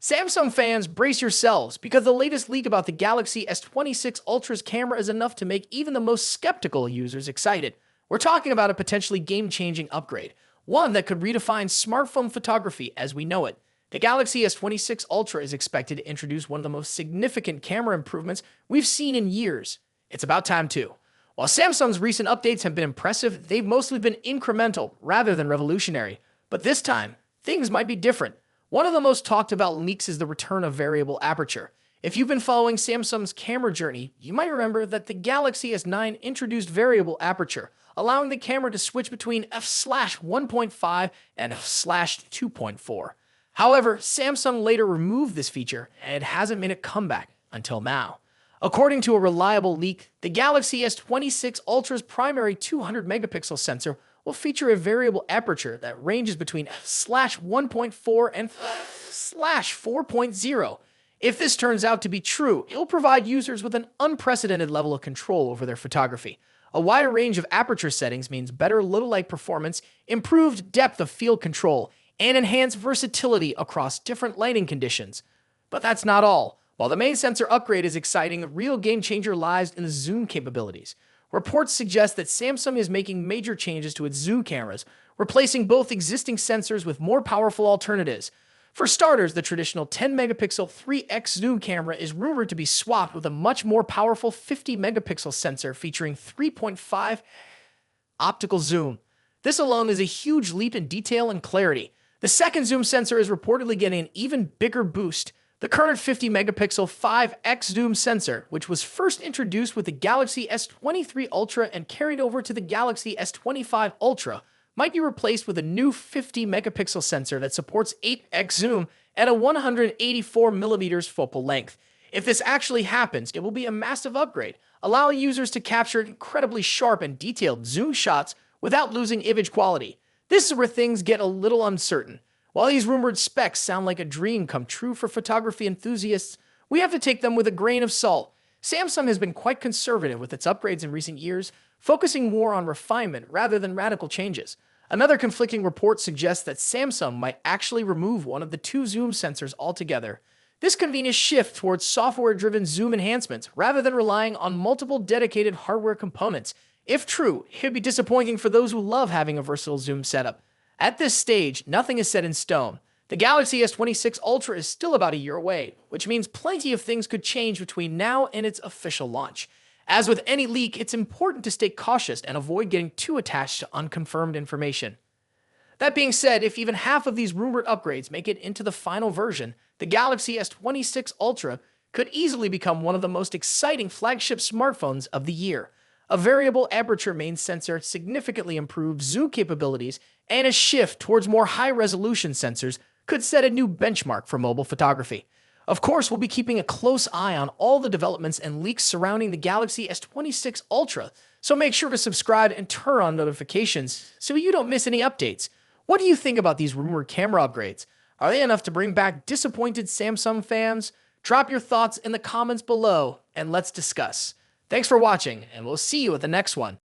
Samsung fans, brace yourselves, because the latest leak about the Galaxy S26 Ultra's camera is enough to make even the most skeptical users excited. We're talking about a potentially game-changing upgrade, one that could redefine smartphone photography as we know it. The Galaxy S26 Ultra is expected to introduce one of the most significant camera improvements we've seen in years. It's about time too. While Samsung's recent updates have been impressive, they've mostly been incremental rather than revolutionary. But this time, things might be different. One of the most talked about leaks is the return of variable aperture. If you've been following Samsung's camera journey, you might remember that the Galaxy S9 introduced variable aperture, allowing the camera to switch between f/1.5 and f/2.4. However, Samsung later removed this feature, and it hasn't made a comeback until now. According to a reliable leak, the Galaxy S26 Ultra's primary 200-megapixel sensor will feature a variable aperture that ranges between f/1.4 and f/4.0. If this turns out to be true, it'll provide users with an unprecedented level of control over their photography. A wider range of aperture settings means better low light performance, improved depth of field control, and enhanced versatility across different lighting conditions. But that's not all. While the main sensor upgrade is exciting, the real game changer lies in the zoom capabilities. Reports suggest that Samsung is making major changes to its zoom cameras, replacing both existing sensors with more powerful alternatives. For starters, the traditional 10-megapixel 3x zoom camera is rumored to be swapped with a much more powerful 50-megapixel sensor featuring 3.5 optical zoom. This alone is a huge leap in detail and clarity. The second zoom sensor is reportedly getting an even bigger boost. The current 50-megapixel 5x zoom sensor, which was first introduced with the Galaxy S23 Ultra and carried over to the Galaxy S25 Ultra, might be replaced with a new 50-megapixel sensor that supports 8x zoom at a 184mm focal length. If this actually happens, it will be a massive upgrade, allowing users to capture incredibly sharp and detailed zoom shots without losing image quality. This is where things get a little uncertain. While these rumored specs sound like a dream come true for photography enthusiasts, we have to take them with a grain of salt. Samsung has been quite conservative with its upgrades in recent years, focusing more on refinement rather than radical changes. Another conflicting report suggests that Samsung might actually remove one of the two zoom sensors altogether. This could mean a shift towards software-driven zoom enhancements rather than relying on multiple dedicated hardware components. If true, it would be disappointing for those who love having a versatile zoom setup. At this stage, nothing is set in stone. The Galaxy S26 Ultra is still about a year away, which means plenty of things could change between now and its official launch. As with any leak, it's important to stay cautious and avoid getting too attached to unconfirmed information. That being said, if even half of these rumored upgrades make it into the final version, the Galaxy S26 Ultra could easily become one of the most exciting flagship smartphones of the year. A variable aperture main sensor, significantly improved zoom capabilities, and a shift towards more high-resolution sensors could set a new benchmark for mobile photography. Of course, we'll be keeping a close eye on all the developments and leaks surrounding the Galaxy S26 Ultra, so make sure to subscribe and turn on notifications so you don't miss any updates. What do you think about these rumored camera upgrades? Are they enough to bring back disappointed Samsung fans? Drop your thoughts in the comments below, and let's discuss. Thanks for watching, and we'll see you at the next one.